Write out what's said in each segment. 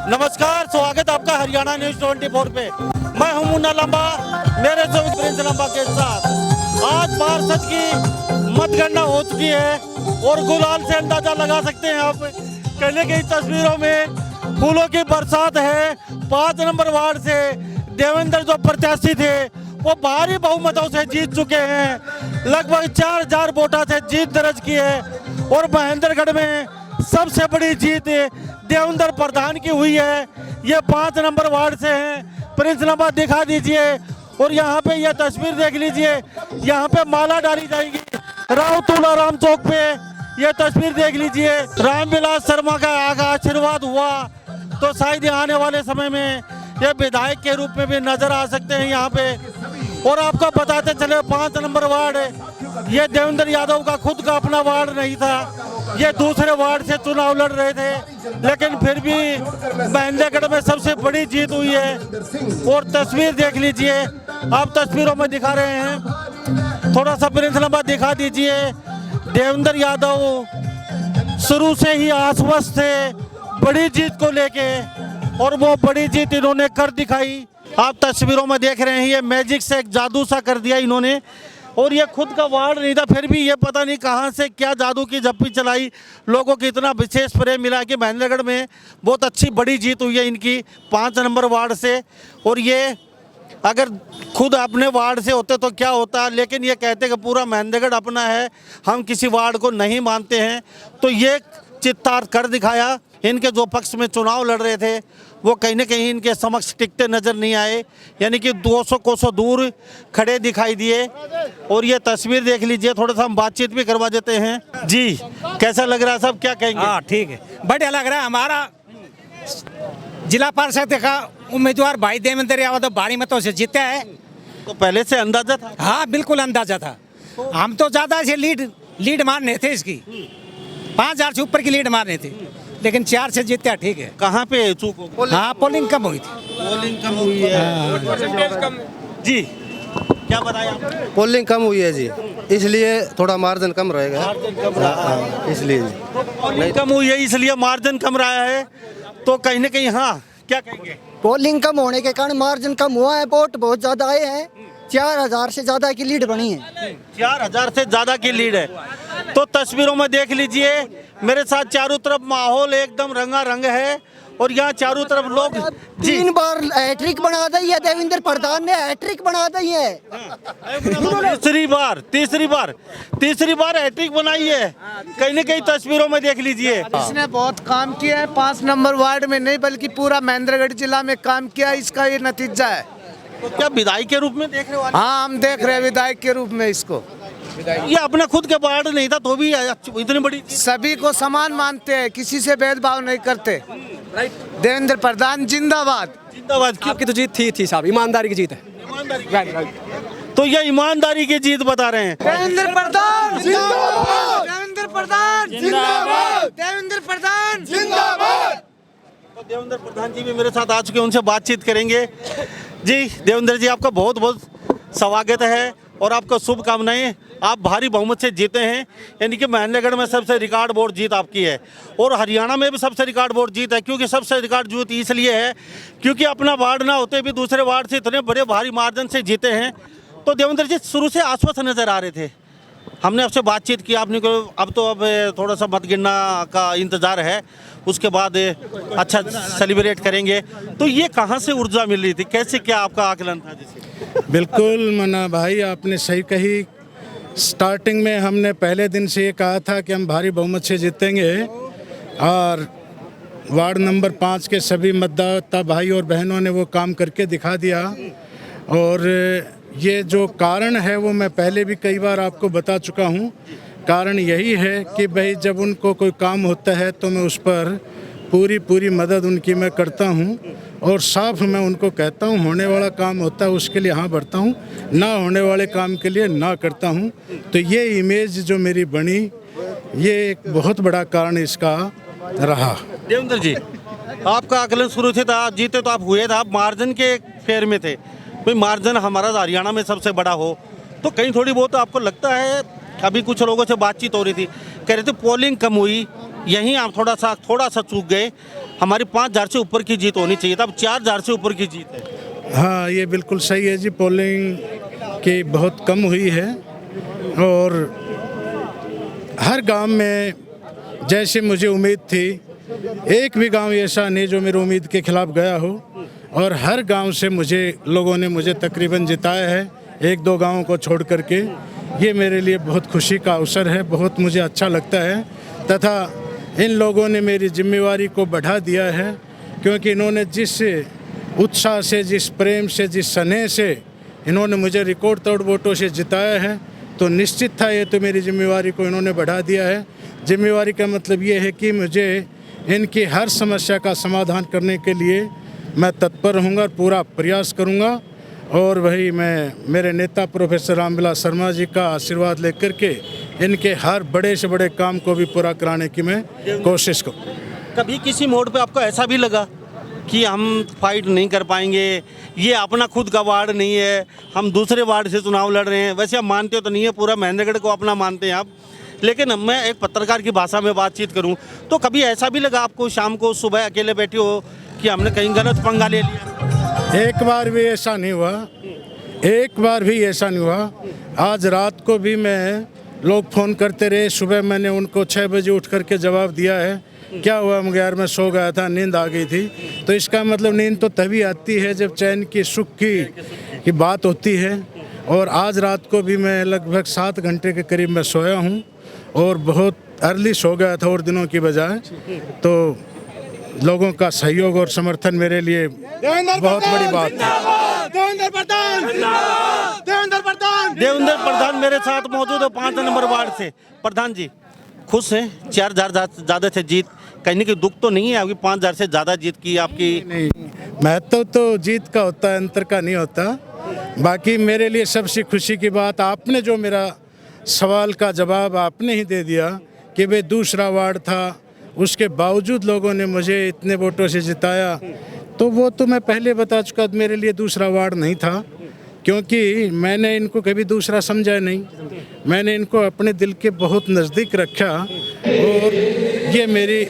नमस्कार, स्वागत आपका हरियाणा न्यूज 24 पे। मैं हूं मुन्ना लंबा, मेरे से प्रिंस लंबा के साथ। आज पार्षद की मतगणना हो चुकी है और गुलाल से अंदाजा लगा सकते हैं आप। पहले की तस्वीरों में फूलों की बरसात है। 5 नंबर वार्ड से देवेंद्र जो प्रत्याशी थे वो भारी बहुमतों से जीत चुके हैं। लगभग 4000 वोटों से जीत दर्ज की है और महेंद्रगढ़ में सबसे बड़ी जीत देवेंद्र प्रधान की हुई है। ये 5 नंबर वार्ड से हैं। प्रिंस लंबा दिखा दीजिए और यहाँ पे ये तस्वीर देख लीजिए। यहाँ पे माला डाली जाएगी राव तुलाराम चौक पे। ये तस्वीर देख लीजिए। रामविलास शर्मा का आशीर्वाद हुआ तो शायद आने वाले समय में ये विधायक के रूप में भी नजर आ सकते हैं यहाँ पे। और आपको बताते चले 5 नंबर वार्ड ये देवेंद्र यादव का खुद का अपना वार्ड नहीं था। ये दूसरे वार्ड से चुनाव लड़ रहे थे, लेकिन फिर भी महेंद्रगढ़ में सबसे बड़ी जीत हुई है। और तस्वीर देख लीजिए, आप तस्वीरों में दिखा रहे हैं। थोड़ा सा प्रिंस लंबा दिखा दीजिए। देवेंद्र यादव शुरू से ही आश्वस्त थे बड़ी जीत को लेके और वो बड़ी जीत इन्होंने कर दिखाई। आप तस्वीरों में देख रहे हैं, ये मैजिक से एक जादू सा कर दिया इन्होंने। और ये खुद का वार्ड नहीं था, फिर भी ये पता नहीं कहां से क्या जादू की झप्पी चलाई। लोगों को इतना विशेष प्रेम मिला कि महेंद्रगढ़ में बहुत अच्छी बड़ी जीत हुई है इनकी 5 नंबर वार्ड से। और ये अगर खुद अपने वार्ड से होते तो क्या होता, लेकिन ये कहते कि पूरा महेंद्रगढ़ अपना है, हम किसी वार्ड को नहीं मानते हैं। तो ये चित्तार कर दिखाया। इनके जो पक्ष में चुनाव लड़ रहे थे वो कहीं ना कहीं इनके समक्ष टिकते नजर नहीं आए, यानी कि 200 कोसों दूर खड़े दिखाई दिए। और ये तस्वीर देख लीजिए। थोड़ा सा हम बातचीत भी करवा देते हैं। जी, कैसा लग रहा है सब, क्या कहेंगे? हाँ ठीक है, बढ़िया लग रहा है। हमारा जिला पार्षद का उम्मीदवार भाई देवेंद्र यादव भारी मतों से जीता है। तो पहले से अंदाजा था? हाँ बिल्कुल अंदाजा था। हम तो ज्यादा से लीड मारने थे इसकी, 5000 से ऊपर की लीड मारने थे, लेकिन 4 से जीता। ठीक है। कहाँ पे चूक हो गई? हाँ पोलिंग कम हुई थी। पोलिंग कम हुई है। जी, क्या बताया आपने? पोलिंग कम हुई है जी, इसलिए थोड़ा मार्जिन कम रहेगा। इसलिए पोलिंग कम हुई है इसलिए मार्जिन कम रहा है। तो कहीं ना कहीं, हाँ क्या कहेंगे? पोलिंग कम होने के कारण मार्जिन कम हुआ है। वोट बहुत ज्यादा आए हैं, 4000 से ज्यादा की लीड बनी है। 4000 से ज्यादा की लीड है। तो तस्वीरों में देख लीजिए, मेरे साथ चारों तरफ माहौल एकदम रंगारंग है और यहाँ चारों तरफ लोग 3 बार हैट्रिक बना दी है देवेंद्र प्रधान ने, हैट्रिक बना दी है। तीसरी बार हैट्रिक बनाई है। कहीं न कहीं तस्वीरों में देख लीजिए। इसने बहुत काम किया है, 5 नंबर वार्ड में नहीं बल्कि पूरा महेंद्रगढ़ जिला में काम किया, इसका ये नतीजा है। तो क्या विधायक के रूप में देख रहे हो? हाँ हम देख रहे हैं विधायक के रूप में इसको। ये अपना खुद के वार्ड नहीं था तो भी इतनी बड़ी, सभी को समान मानते हैं, किसी से भेदभाव नहीं करते। देवेंद्र प्रधान जिंदाबाद। जिंदाबाद। क्यों? आपकी तो जीत थी साहब, ईमानदारी की जीत है। तो ये ईमानदारी की जीत बता रहे हैं। देवेंद्र प्रधान जिंदाबाद, देवेंद्र प्रधान जिंदाबाद, देवेंद्र प्रधान जिंदाबाद। तो देवेंद्र प्रधान जी भी मेरे साथ आ चुके हैं, उनसे बातचीत करेंगे। जी देवेंद्र जी, आपका बहुत बहुत स्वागत है और आपको शुभकामनाएं। आप भारी बहुमत से जीते हैं, यानी कि महेंद्रगढ़ में सबसे रिकॉर्ड वोट जीत आपकी है और हरियाणा में भी सबसे रिकॉर्ड वोट जीत है। क्योंकि सबसे रिकॉर्ड जीत इसलिए है क्योंकि अपना वार्ड ना होते भी दूसरे वार्ड से इतने बड़े भारी मार्जिन से जीते हैं। तो देवेंद्र जी शुरू से आश्वस्त नजर आ रहे थे, हमने आपसे बातचीत की, आपने को अब थोड़ा सा मतगणना का इंतजार है, उसके बाद अच्छा सेलिब्रेट करेंगे। तो ये कहाँ से ऊर्जा मिल रही थी, कैसे, क्या आपका आकलन था? जैसे बिल्कुल मना भाई, आपने सही कही। स्टार्टिंग में हमने पहले दिन से ये कहा था कि हम भारी बहुमत से जीतेंगे और वार्ड नंबर 5 के सभी मतदाता भाई और बहनों ने वो काम करके दिखा दिया। और ये जो कारण है वो मैं पहले भी कई बार आपको बता चुका हूँ। कारण यही है कि भाई जब उनको कोई काम होता है तो मैं उस पर पूरी मदद उनकी मैं करता हूँ और साफ मैं उनको कहता हूँ, होने वाला काम होता है उसके लिए हाँ बढ़ता हूँ, ना होने वाले काम के लिए ना करता हूँ। तो ये इमेज जो मेरी बनी, ये एक बहुत बड़ा कारण इसका रहा। देवेंद्र जी, आपका आकलन शुरू से था, आप जीते तो आप हुए थे, आप मार्जिन के फेर में थे। भाई मार्जिन हमारा हरियाणा में सबसे बड़ा हो तो कहीं थोड़ी बहुत आपको लगता है, अभी कुछ लोगों से बातचीत हो रही थी, कह रहे थे पोलिंग कम हुई यहीं आप थोड़ा सा चूक गए। हमारी 5,000 से ऊपर की जीत होनी चाहिए था, अब 4,000 से ऊपर की जीत है। हाँ, ये बिल्कुल सही है जी। पोलिंग की बहुत कम हुई है और हर गांव में जैसे मुझे उम्मीद थी, एक भी गांव ऐसा नहीं जो मेरी उम्मीद के खिलाफ गया हो, और हर गांव से लोगों ने मुझे तकरीबन जिताया है, 1-2 गांवों को छोड़ करके। ये मेरे लिए बहुत खुशी का अवसर है, बहुत मुझे अच्छा लगता है। तथा इन लोगों ने मेरी जिम्मेवारी को बढ़ा दिया है, क्योंकि इन्होंने जिस उत्साह से, जिस प्रेम से, जिस स्नेह से इन्होंने मुझे रिकॉर्ड तोड़ वोटों से जिताया है, तो निश्चित था ये तो मेरी जिम्मेवारी को इन्होंने बढ़ा दिया है। जिम्मेवारी का मतलब ये है कि मुझे इनकी हर समस्या का समाधान करने के लिए मैं तत्पर रहूँगा और पूरा प्रयास करूँगा। और वही मैं मेरे नेता प्रोफेसर रामविलास शर्मा जी का आशीर्वाद लेकर के इनके हर बड़े से बड़े काम को भी पूरा कराने की मैं कोशिश करूँ। कभी किसी मोड़ पे आपको ऐसा भी लगा कि हम फाइट नहीं कर पाएंगे, ये अपना खुद का वार्ड नहीं है, हम दूसरे वार्ड से चुनाव लड़ रहे हैं? वैसे आप मानते हो तो नहीं है, पूरा महेंद्रगढ़ को अपना मानते हैं आप, लेकिन मैं एक पत्रकार की भाषा में बातचीत करूं तो कभी ऐसा भी लगा आपको शाम को सुबह अकेले बैठे हो कि हमने कहीं गलत पंगा ले लिया? एक बार भी ऐसा नहीं हुआ, एक बार भी ऐसा नहीं हुआ। आज रात को भी लोग फ़ोन करते रहे, सुबह मैंने उनको 6 बजे उठ करके जवाब दिया है। क्या हुआ? मगर यार मैं सो गया था, नींद आ गई थी। तो इसका मतलब नींद तो तभी आती है जब चैन की, सुख की बात होती है। और आज रात को भी मैं लगभग 7 घंटे के करीब मैं सोया हूँ और बहुत अर्ली सो गया था और दिनों की बजाय। तो लोगों का सहयोग और समर्थन मेरे लिए बहुत बड़ी बात है। देवेंद्र प्रधान मेरे साथ मौजूद है 5 नंबर वार्ड से। प्रधान जी खुश हैं? 4,000 ज़्यादा से जीत, कहीं कि दुख तो नहीं है अभी 5,000 से ज़्यादा जीत की आपकी? नहीं, महत्व तो जीत का होता है, अंतर का नहीं होता। बाकी मेरे लिए सबसे खुशी की बात, आपने जो मेरा सवाल का जवाब आपने ही दे दिया कि भाई दूसरा वार्ड था, उसके बावजूद लोगों ने मुझे इतने वोटों से जिताया। तो वो तो मैं पहले बता चुका, मेरे लिए दूसरा वार्ड नहीं था, क्योंकि मैंने इनको कभी दूसरा समझा नहीं। मैंने इनको अपने दिल के बहुत नज़दीक रखा और ये मेरी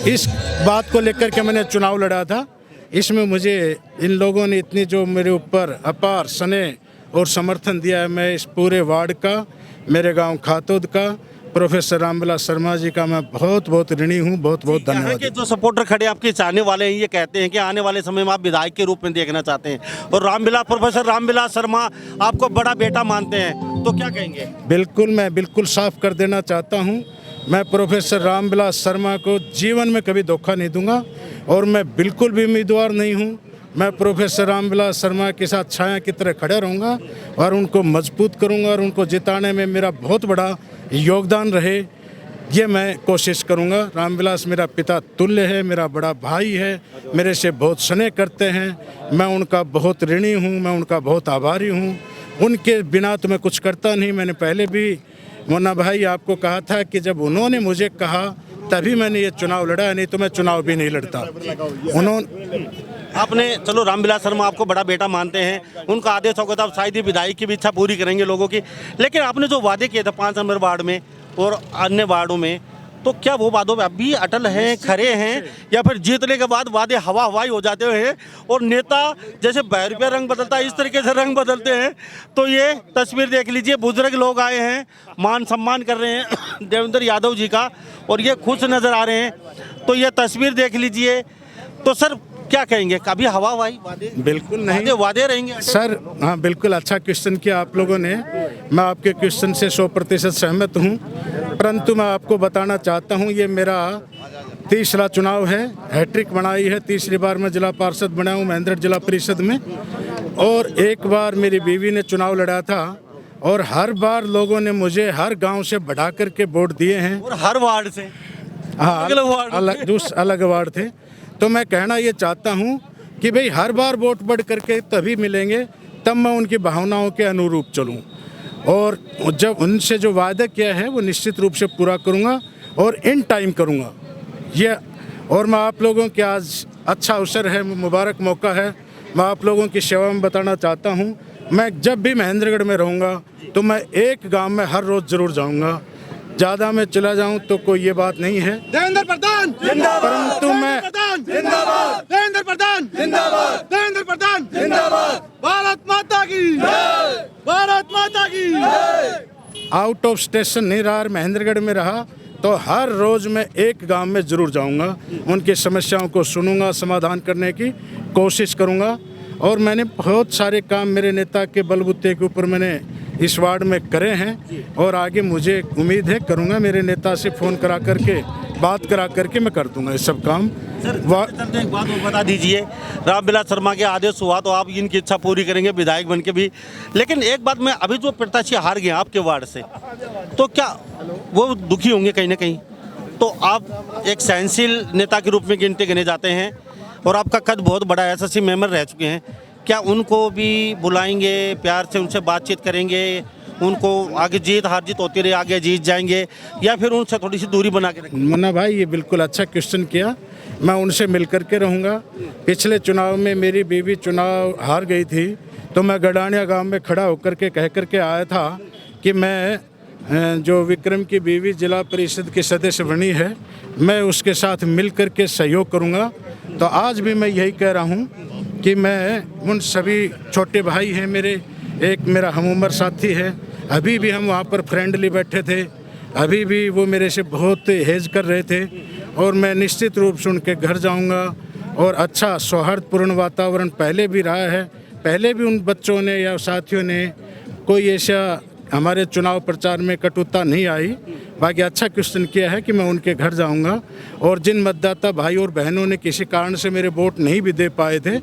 इस बात को लेकर के मैंने चुनाव लड़ा था। इसमें मुझे इन लोगों ने इतनी जो मेरे ऊपर अपार स्नेह और समर्थन दिया है, मैं इस पूरे वार्ड का, मेरे गांव खातोद का, प्रोफेसर रामविलास शर्मा जी का मैं बहुत बहुत ऋणी हूँ। बहुत बहुत धन्यवाद। जो सपोर्टर खड़े आपके चाहने वाले हैं, ये कहते हैं कि आने वाले समय में आप विधायक के रूप में देखना चाहते हैं और प्रोफेसर रामविलास शर्मा आपको बड़ा बेटा मानते हैं, तो क्या कहेंगे? बिल्कुल, मैं बिल्कुल साफ कर देना चाहता हूँ, मैं प्रोफेसर रामविलास शर्मा को जीवन में कभी धोखा नहीं दूंगा और मैं बिल्कुल भी उम्मीदवार नहीं हूँ। मैं प्रोफेसर रामविलास शर्मा के साथ छाया की तरह खड़ा रहूँगा और उनको मजबूत करूँगा और उनको जिताने में मेरा बहुत बड़ा योगदान रहे, ये मैं कोशिश करूँगा। रामविलास मेरा पिता तुल्य है, मेरा बड़ा भाई है, मेरे से बहुत स्नेह करते हैं, मैं उनका बहुत ऋणी हूँ, मैं उनका बहुत आभारी हूँ। उनके बिना तो मैं कुछ करता नहीं। मैंने पहले भी मुन्ना भाई आपको कहा था कि जब उन्होंने मुझे कहा तभी मैंने ये चुनाव लड़ा, नहीं तो मैं चुनाव भी नहीं लड़ता। आपने, चलो रामविलास शर्मा आपको बड़ा बेटा मानते हैं, उनका आदेश होगा तो आप शायद ही विधायक की भी इच्छा पूरी करेंगे लोगों की, लेकिन आपने जो वादे किए थे 5 नंबर वार्ड में और अन्य वार्डों में, तो क्या वो वादों में अभी अटल हैं, खरे हैं, या फिर जीतने के बाद वादे हवा हवाई हो जाते हैं और नेता जैसे बैरुपया रंग बदलता है इस तरीके से रंग बदलते हैं? तो ये तस्वीर देख लीजिए, बुजुर्ग लोग आए हैं, मान सम्मान कर रहे हैं देवेंद्र यादव जी का और ये खुश नज़र आ रहे हैं। तो ये तस्वीर देख लीजिए। तो सर क्या कहेंगे, कभी हवा हवाई वादे? बिल्कुल नहीं, वादे रहेंगे सर। हाँ, बिल्कुल अच्छा क्वेश्चन किया आप लोगों ने। मैं आपके क्वेश्चन से 100% सहमत हूँ, परंतु मैं आपको बताना चाहता हूँ ये मेरा तीसरा चुनाव है, हैट्रिक बनाई है। तीसरी बार मैं जिला पार्षद बना हूँ महेंद्रगढ़ जिला परिषद में, और एक बार मेरी बीवी ने चुनाव लड़ा था और हर बार लोगों ने मुझे हर गाँव से बढ़ा करके वोट दिए हैं और हर वार्ड से। हाँ, अलग वार्ड थे। तो मैं कहना ये चाहता हूँ कि भाई हर बार वोट बढ़ करके तभी मिलेंगे तब मैं उनकी भावनाओं के अनुरूप चलूँ, और जब उनसे जो वादा किया है वो निश्चित रूप से पूरा करूँगा और इन टाइम करूँगा ये। और मैं आप लोगों के आज अच्छा अवसर है, मुबारक मौका है, मैं आप लोगों की सेवा में बताना चाहता हूँ, मैं जब भी महेंद्रगढ़ में रहूँगा तो मैं एक गांव में हर रोज़ ज़रूर जाऊँगा, ज़्यादा मैं चला जाऊं तो कोई ये बात नहीं है, देवेंद्र प्रधान जिंदाबाद, परंतु मैं जिंदाबाद, देवेंद्र प्रधान जिंदाबाद, देवेंद्र प्रधान जिंदाबाद, भारत माता की जय, भारत माता की जय। आउट ऑफ स्टेशन नहीं रहा, महेंद्रगढ़ में रहा तो हर रोज़ मैं एक गांव में ज़रूर जाऊंगा, उनकी समस्याओं को सुनूंगा, समाधान करने की कोशिश करूंगा। और मैंने बहुत सारे काम मेरे नेता के बलबूते के ऊपर मैंने इस वार्ड में करे हैं और आगे मुझे उम्मीद है करूंगा। मेरे नेता से फ़ोन करा करके बात करा करके मैं कर दूंगा ये सब काम। एक बात और बता दीजिए, रामविलास शर्मा के आदेश हुआ तो आप इनकी इच्छा पूरी करेंगे विधायक बन के भी, लेकिन एक बात मैं अभी जो प्रत्याशी हार गए आपके वार्ड से, तो क्या वो दुखी होंगे कहीं ना कहीं? तो आप एक सहनशील नेता के रूप में गिने जाते हैं और आपका कद बहुत बड़ा है, एसएससी मेंबर रह चुके हैं, क्या उनको भी बुलाएंगे, प्यार से उनसे बातचीत करेंगे, उनको आगे जीत हार जीत होती रही आगे जीत जाएंगे, या फिर उनसे थोड़ी सी दूरी बना के रखेंगे? मुन्ना भाई ये बिल्कुल अच्छा क्वेश्चन किया, मैं उनसे मिल कर के रहूँगा। पिछले चुनाव में मेरी बीवी चुनाव हार गई थी तो मैं गडानिया गांव में खड़ा होकर के कह कर के आया था कि मैं जो विक्रम की बीवी जिला परिषद की सदस्य बनी है मैं उसके साथ मिल कर के सहयोग करूँगा। तो आज भी मैं यही कह रहा हूँ कि मैं उन सभी छोटे भाई हैं मेरे, एक मेरा हम उम्र साथी है, अभी भी हम वहाँ पर फ्रेंडली बैठे थे, अभी भी वो मेरे से बहुत हेज कर रहे थे और मैं निश्चित रूप से उनके घर जाऊंगा। और अच्छा सौहार्दपूर्ण वातावरण पहले भी रहा है, पहले भी उन बच्चों ने या साथियों ने कोई ऐसा हमारे चुनाव प्रचार में कटुता नहीं आई। बाकी अच्छा क्वेश्चन किया है कि मैं उनके घर जाऊंगा और जिन मतदाता भाई और बहनों ने किसी कारण से मेरे वोट नहीं भी दे पाए थे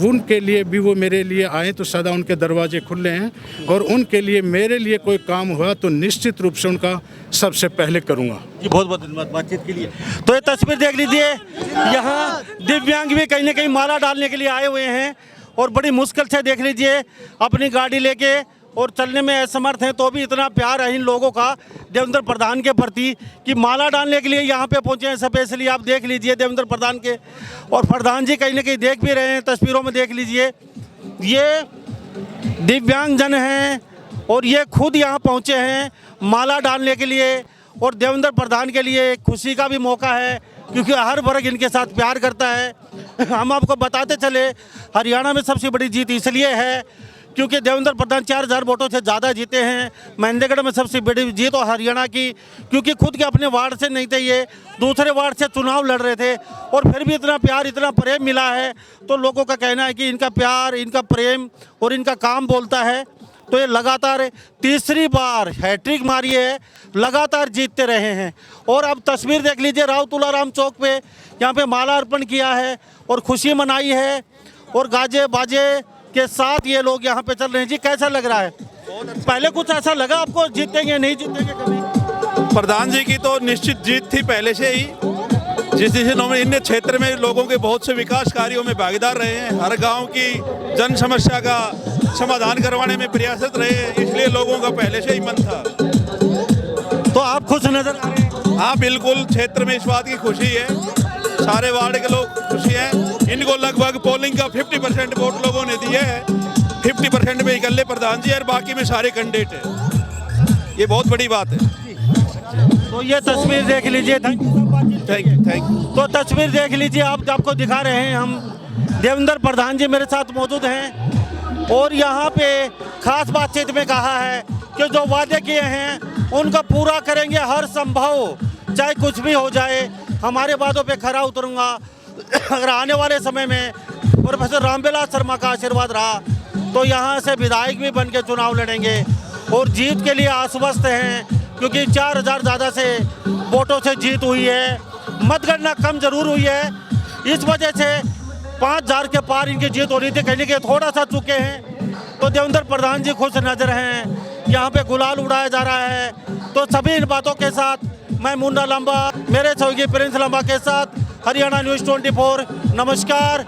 उनके लिए भी वो मेरे लिए आए तो सदा उनके दरवाजे खुले हैं और उनके लिए मेरे लिए कोई काम हुआ तो निश्चित रूप से उनका सबसे पहले करूंगा। जी बहुत बहुत धन्यवाद बातचीत के लिए। तो ये तस्वीर देख लीजिए, यहाँ दिव्यांग भी कहीं ना कहीं माला डालने के लिए आए हुए हैं और बड़ी मुश्किल से देख लीजिए अपनी गाड़ी लेके और चलने में असमर्थ हैं, तो भी इतना प्यार है इन लोगों का देवेंद्र प्रधान के प्रति कि माला डालने के लिए यहाँ पे पहुँचे हैं स्पेशली। आप देख लीजिए देवेंद्र प्रधान के, और प्रधान जी कहीं ना कहीं देख भी रहे हैं, तस्वीरों में देख लीजिए ये दिव्यांग जन हैं और ये खुद यहाँ पहुँचे हैं माला डालने के लिए। और देवेंद्र प्रधान के लिए खुशी का भी मौका है क्योंकि हर वर्ग इनके साथ प्यार करता है। हम आपको बताते चले हरियाणा में सबसे बड़ी जीत इसलिए है क्योंकि देवेंद्र प्रधान 4000 वोटों से ज़्यादा जीते हैं। महेंद्रगढ़ में सबसे बड़ी जीत और हरियाणा की, क्योंकि खुद के अपने वार्ड से नहीं थे, ये दूसरे वार्ड से चुनाव लड़ रहे थे और फिर भी इतना प्यार इतना प्रेम मिला है। तो लोगों का कहना है कि इनका प्यार, इनका प्रेम और इनका काम बोलता है। तो ये लगातार तीसरी बार हैट्रिक मारी है, लगातार जीतते रहे हैं। और अब तस्वीर देख लीजिए राव तुलाराम चौक पे, यहाँ पे माला अर्पण किया है और खुशी मनाई है और गाजे बाजे के साथ ये लोग यहाँ पे चल रहे हैं। जी कैसा लग रहा है? पहले कुछ ऐसा लगा आपको जीतेंगे नहीं जीतेंगे कभी? प्रधान जी की तो निश्चित जीत थी पहले से ही, जिस इन क्षेत्र में लोगों के बहुत से विकास कार्यों में भागीदार रहे हैं, हर गांव की जन समस्या का समाधान करवाने में प्रयासरत रहे हैं, इसलिए लोगों का पहले से ही मन था। तो आप खुश नजर आ रहे हैं? हाँ बिल्कुल, क्षेत्र में इस बात की खुशी है, सारे वार्ड के लोग खुशी हैं। इनको लगभग पोलिंग का 50% वोट लोगों ने दिए हैं, 50% में इकल्ले प्रधान जी और बाकी में सारे कैंडिडेट हैं, ये बहुत बड़ी बात है। तो ये तस्वीर देख लीजिए, थैंक यू। तो तस्वीर देख लीजिए, आपको दिखा रहे हैं हम, देवेंद्र प्रधान जी मेरे साथ मौजूद हैं और यहाँ पे खास बातचीत में कहा है कि जो वादे किए हैं उनको पूरा करेंगे, हर संभव चाहे कुछ भी हो जाए हमारे वादों पे खरा उतरूंगा। अगर आने वाले समय में प्रोफेसर रामविलास शर्मा का आशीर्वाद रहा तो यहाँ से विधायक भी बन के चुनाव लड़ेंगे और जीत के लिए आश्वस्त हैं क्योंकि 4000 ज़्यादा से वोटों से जीत हुई है। मतगणना कम जरूर हुई है, इस वजह से 5000 के पार इनकी जीत होनी थी, कहीं के थोड़ा सा चुके हैं। तो देवेंद्र प्रधान जी खुश नजर हैं, यहाँ पे गुलाल उड़ाया जा रहा है। तो सभी इन बातों के साथ मैं मुन्ना लंबा, मेरे सहयोगी प्रिंस लंबा के साथ हरियाणा न्यूज़ 24, नमस्कार।